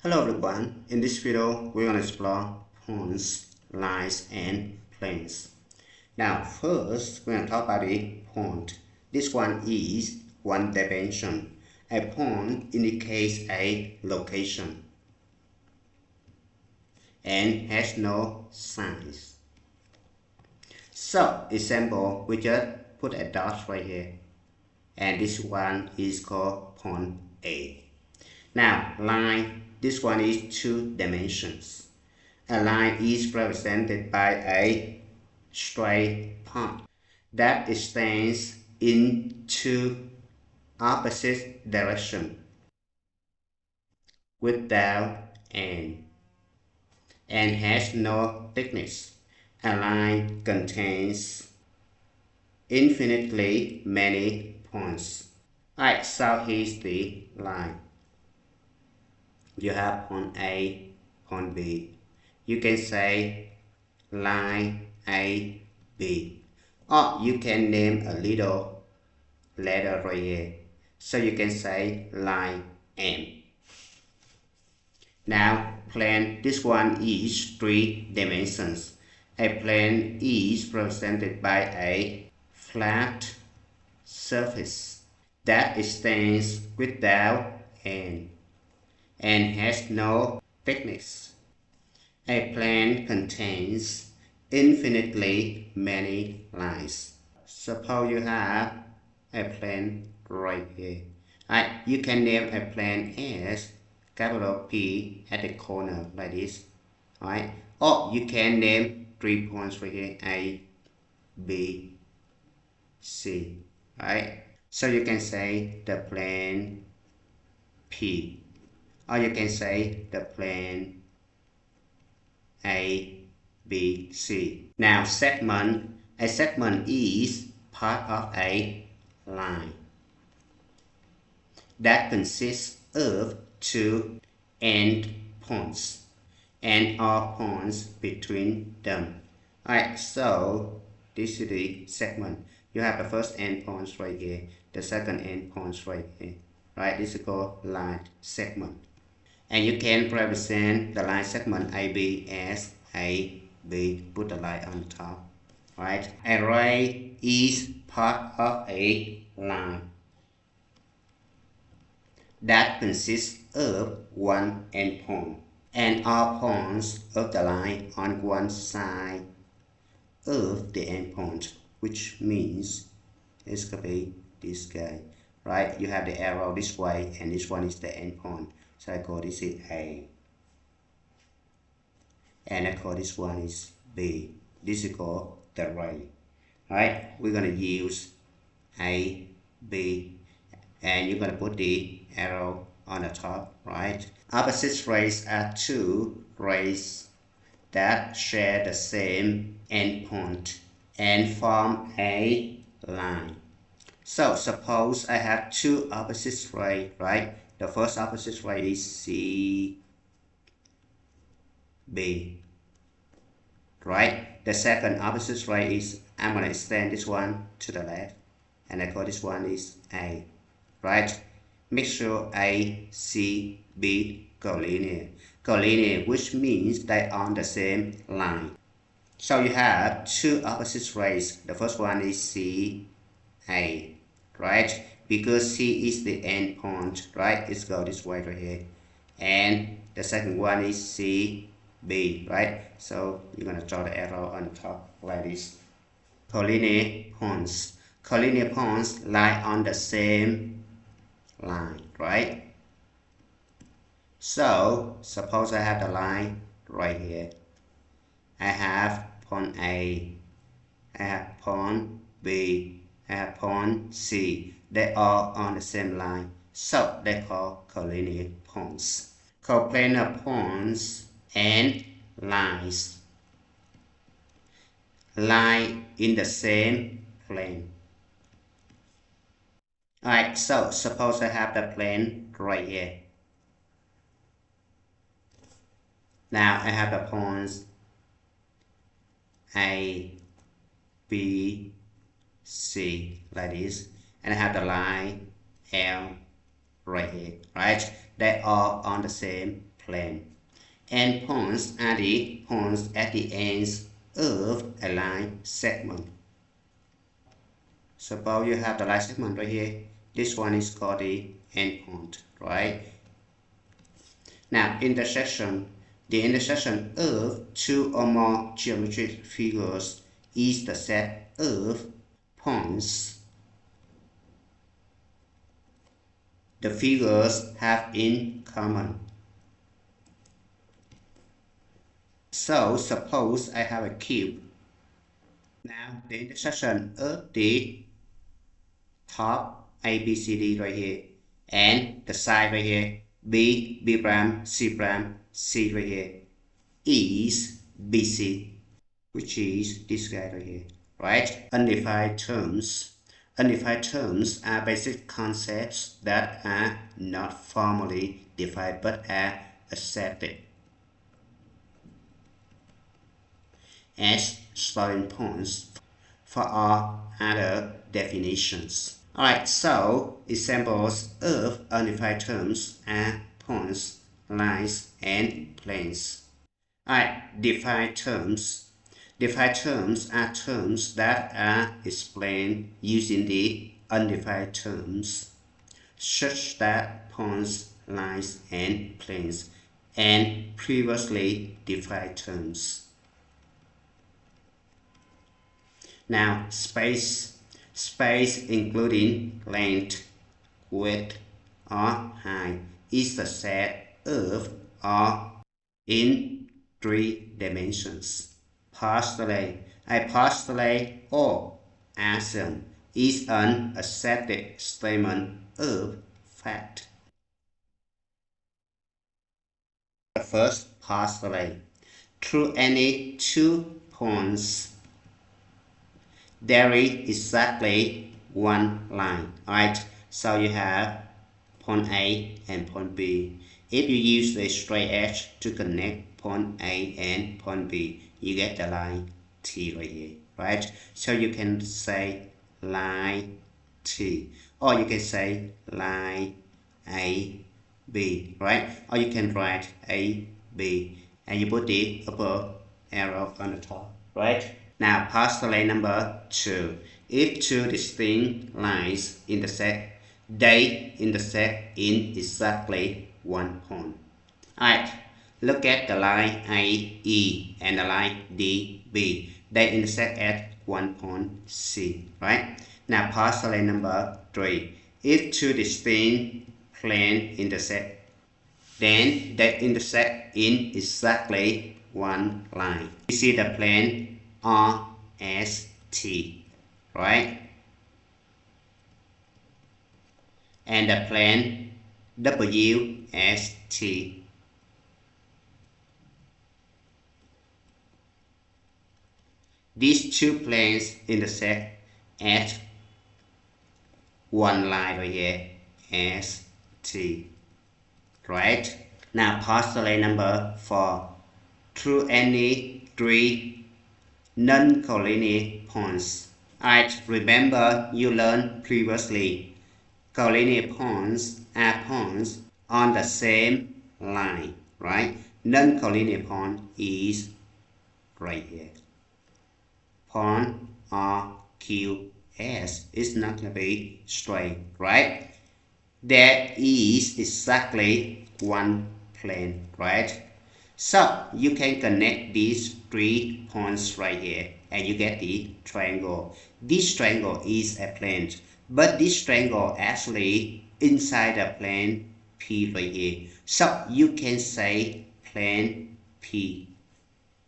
Hello everyone, in this video we're going to explore points, lines and planes. Now first we're going to talk about the point. This one is one dimension. A point indicates a location and has no size. So example, we just put a dot right here and this one is called point A. Now line, this one is two dimensions. A line is represented by a straight path that extends in two opposite directions without end and has no thickness. A line contains infinitely many points. Alright, so here's the line. You have point A, point B. You can say line A, B. Or you can name a little letter right here. So you can say line M. Now plane, this one is three dimensions. A plane is represented by a flat surface that extends without end and has no thickness. A plane contains infinitely many lines. Suppose you have a plane right here. You can name a plane as capital P at the corner like this. Or you can name 3 points right here, A, B, C. So you can say the plane P. Or you can say the plane A, B, C. Now segment. A segment is part of a line that consists of two endpoints and all points between them. So this is the segment. You have the first endpoint right here, the second endpoint right here. This is called line segment. And you can represent the line segment AB as AB, put the line on top. A ray is part of a line that consists of one endpoint and all points of the line on one side of the endpoint, which means it's going to be this guy. You have the arrow this way and this one is the endpoint. So I call this is A. And I call this one is B. This is called the ray. We're going to use A, B, and you're going to put the arrow on the top, Opposite rays are two rays that share the same endpoint and form a line. So suppose I have two opposite rays, The first opposite ray is C, B, The second opposite ray is, I'm going to extend this one to the left, and I call this one is A, Make sure A, C, B collinear. Collinear, which means they are on the same line. So you have two opposite rays. The first one is C, A, Because C is the end point, It's go this way right here. And the second one is C, B, So you're going to draw the arrow on the top like this. Collinear points. Collinear points lie on the same line, So suppose I have the line right here. I have point A, I have point B, I have point C. They are on the same line, so they call collinear points. Coplanar points and lines lie in the same plane. So suppose I have the plane right here. Now I have the points A, B, C like this, and I have the line L right here, They are on the same plane. Endpoints are the points at the ends of a line segment. Suppose you have the line segment right here. This one is called the endpoint, right? Now, intersection. The intersection of two or more geometric figures is the set of points the figures have in common. So, suppose I have a cube. Now, the intersection of the top A, B, C, D right here, and the side right here, B, B prime, C prime, C right here, is BC, which is this guy right here, right? Undefined terms. Undefined terms are basic concepts that are not formally defined but are accepted as starting points for all other definitions. Alright, so examples of undefined terms are points, lines, and planes. Alright, defined terms. Defined terms are terms that are explained using the undefined terms, such that points, lines, and planes, and previously defined terms. Now, space including length, width, or height is the set of all in 3 dimensions. Postulate. A postulate or axiom is an accepted statement of fact. The first postulate. Through any 2 points, there is exactly one line. Alright, so you have point A and point B. If you use the straight edge to connect point A and point B, you get the line T right here, right? So you can say line T, or you can say line A, B, right? Or you can write A, B, and you put the upper arrow on the top, right? Now, postulate number 2. If 2 distinct lines intersect, they intersect in exactly one point. Alright, look at the line AE and the line DB. They intersect at one point C, right? Now, postulate number 3. If 2 distinct planes intersect, then they intersect in exactly one line. You see the plane RST, right? And the plane WST. These 2 planes intersect at one line right here, ST, right? Now, postulate number 4. Through any 3 non-collinear points. Alright, remember you learned previously, collinear points are points on the same line, right? Non-collinear point is right here. Point RQS is not going to be straight, right? There is exactly one plane, right? So you can connect these 3 points right here and you get the triangle. This triangle is a plane, but this triangle actually inside the plane P right here. So you can say plane P,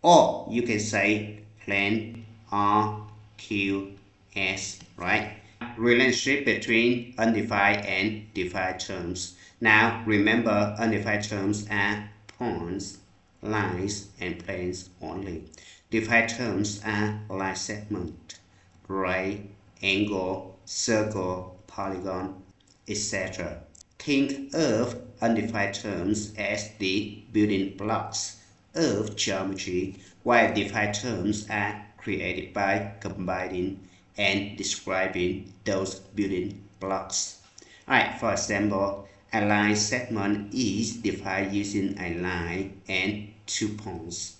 or you can say plane RQS, right? Relationship between undefined and defined terms. Now remember, undefined terms are points, lines, and planes only. Defined terms are line segment, right angle, circle, polygon, etc. Think of undefined terms as the building blocks of geometry, while defined terms are created by combining and describing those building blocks. Alright, for example, A line segment is defined using a line and 2 points,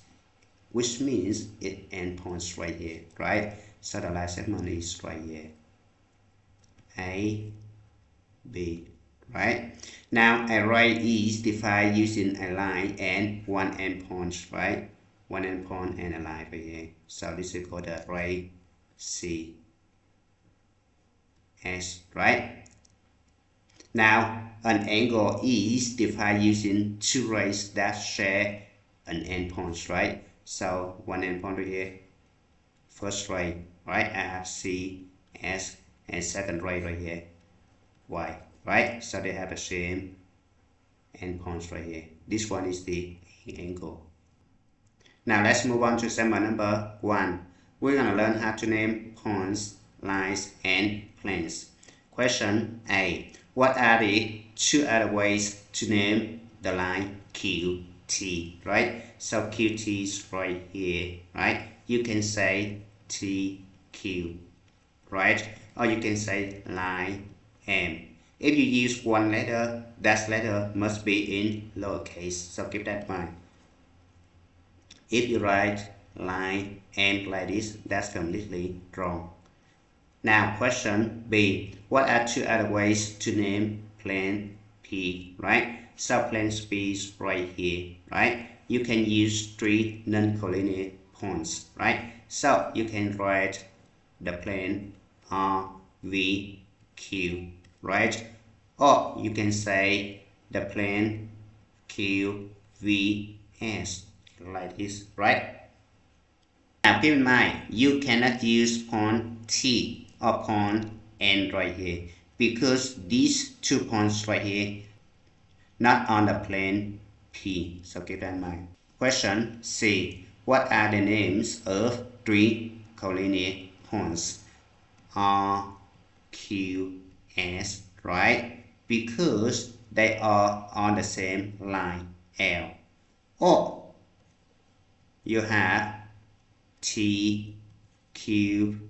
which means it endpoints right here, right? So the line segment is right here, A, B, right? Now array is defined using a line and 1 endpoint, right? 1 endpoint and a line right here. So this is called the array C S, right? Now an angle is defined using 2 rays that share an endpoint, right? So 1 endpoint right here, first ray, right? I have C, S, and second ray right here, Y, right? So they have the same endpoints right here. This one is the angle. Now let's move on to example number 1. We're going to learn how to name points, lines, and planes. Question A. What are the 2 other ways to name the line QT, right? So QT is right here, right? You can say TQ, right? Or you can say line M. If you use one letter, that letter must be in lowercase, so keep that in mind. If you write line M like this, that's completely wrong. Now question B. What are 2 other ways to name plane P, right? So plane P is right here, right? You can use 3 non-collinear points, right? So you can write the plane R, V, Q, right? Or you can say the plane Q, V, S, like this, right? Now keep in mind, you cannot use point T or point N right here, because these 2 points right here not on the plane P, so keep that in mind. Question C. What are the names of 3 collinear points? R, Q, S, right? Because they are on the same line, L. Or you have T, Q,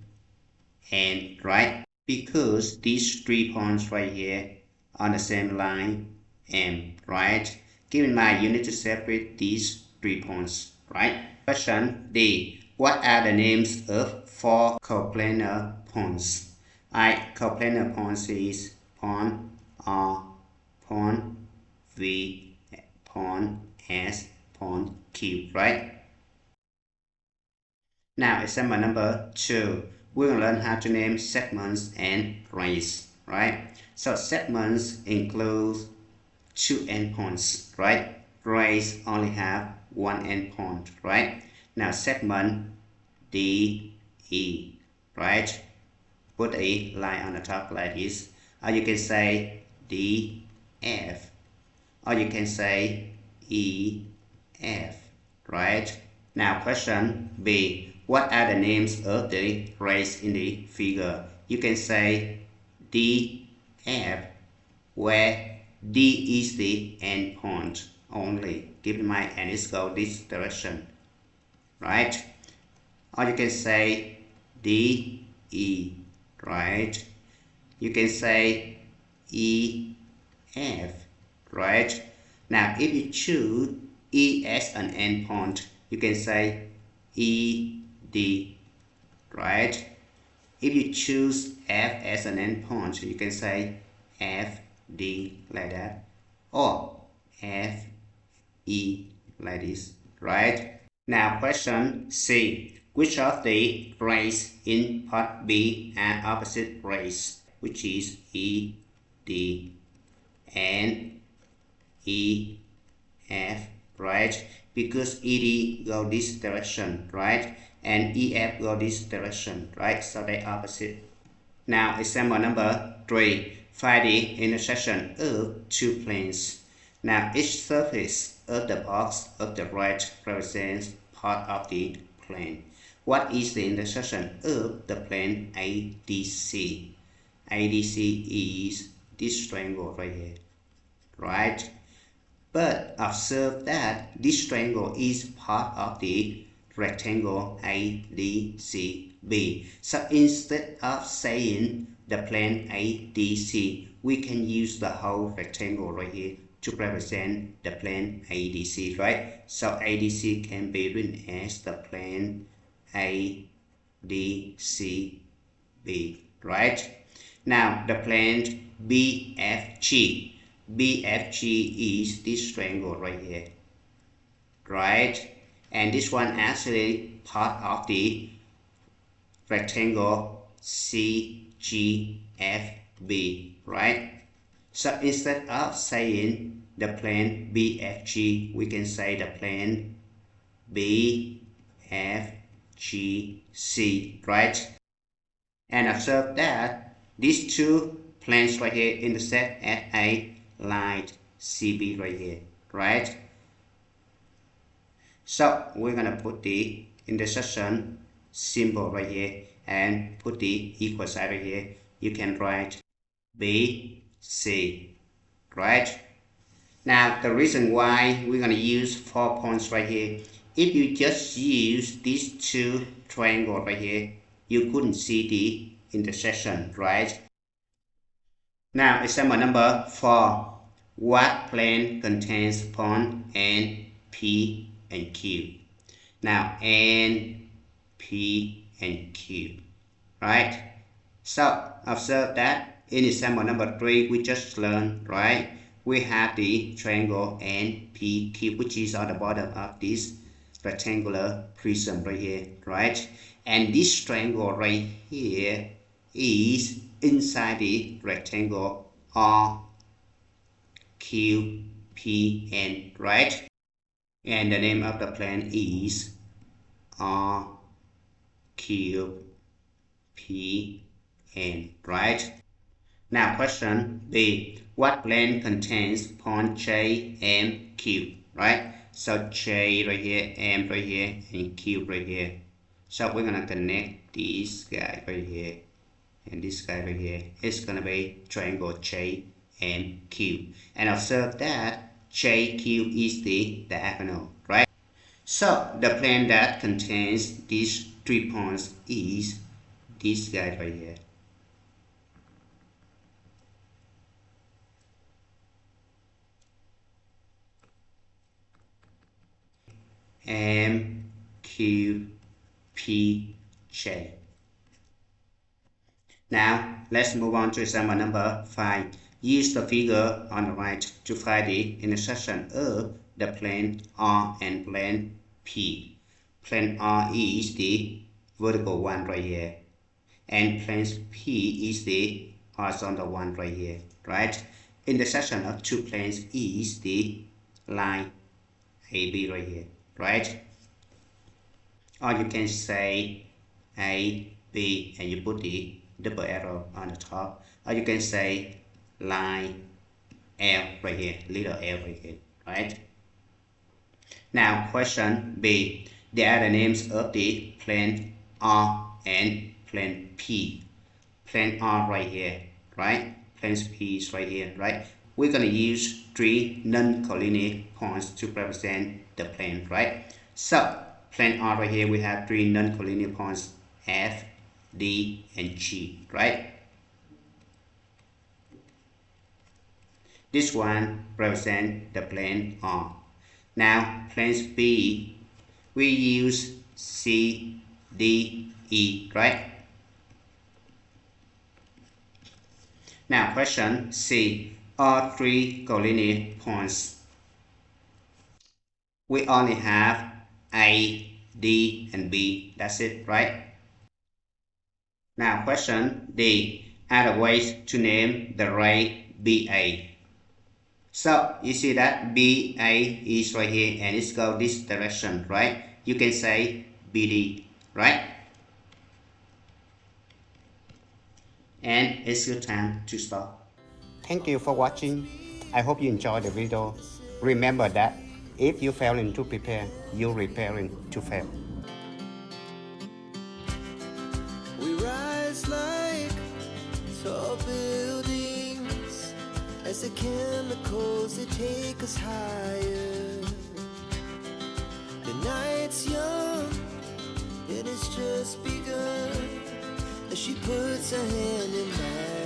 N, right? Because these 3 points right here on the same line, M, right? Keep in mind, you need to separate these 3 points, right? Question D. What are the names of 4 coplanar points? Coplanar points is point R, point V, point S, point Q, right? Now example number 2. We're going to learn how to name segments and rays, right? So segments include 2 endpoints, right? Rays only have 1 endpoint, right? Now segment D, E, right? Put a line on the top like this. Or you can say D, F. Or you can say E, F, right? Now question B. What are the names of the rays in the figure? You can say D, F, where D is the endpoint only. Keep in mind, and it's go this direction, right? Or you can say D, E, right? You can say E, F, right? Now if you choose E as an endpoint, you can say E, D, right? If you choose F as an endpoint, you can say F, D, like that, or F, E, like this, right? Now question C. Which of the rays in part B are opposite rays, which is E, D, and E, F, right? Because ED go this direction, right? And EF go this direction, right? So they opposite. Now example number 3. Find the intersection of 2 planes. Now each surface of the box of the right represents part of the plane. What is the intersection of the plane ADC? ADC is this triangle right here, right? But observe that this triangle is part of the rectangle ADCB. So instead of saying the plane ADC, we can use the whole rectangle right here to represent the plane ADC, right? So ADC can be written as the plane ADCB, right? Now the plane BFG. BFG is this triangle right here, right? And this one actually part of the rectangle CGFB, right? So instead of saying the plane BFG, we can say the plane BFGC, right? And observe that these two planes right here intersect at a line CB right here, right? So we're gonna put the intersection symbol right here and put the equal sign right here. You can write BC, right? Now the reason why we're gonna use 4 points right here, if you just use these two triangles right here, you couldn't see the intersection, right? Now example number 4. What plane contains point N, P, and Q? Now N, P, and Q, right? So observe that in example number 3 we just learned, right? We have the triangle NPQ, which is on the bottom of this rectangular prism right here, right? And this triangle right here is inside the rectangle RQPN, right? And the name of the plane is RQPN, right? Now question B. What plane contains point J, M, Q, right? So J right here, M right here, and Q right here. So we're gonna connect this guy right here and this guy right here. It's gonna be triangle J, M, Q. And observe that JQ is the diagonal, right? So the plane that contains these 3 points is this guy right here. M, Q, P, J. Now let's move on to example number 5. Use the figure on the right to find the intersection of the plane R and plane P. Plane R is the vertical one right here, and plane P is the horizontal one right here, right? Intersection of two planes is the line AB right here, right? Or you can say A, B, and you put the double arrow on the top. Or you can say line L right here, little L right here, right? Now question B. They are the names of the plane R and plane P. Plane R right here, right? Plane P is right here, right? We're gonna use 3 non-collinear points to represent the plane, right? So plane R right here, we have 3 non-collinear points, F, D, and G, right? This one represents the plane R. Now planes B, we use C, D, E, right? Now question C. All 3 collinear points. We only have A, D, and B. That's it, right? Now question D. Are the ways to name the ray BA. So you see that BA is right here and it's go this direction, right? You can say BD, right? And it's your time to stop. Thank you for watching. I hope you enjoyed the video. Remember that if you failing to prepare, you're preparing to fail. We rise like tall buildings as the chemicals they take us higher. The night's young and it's just begun as she puts her hand in mine.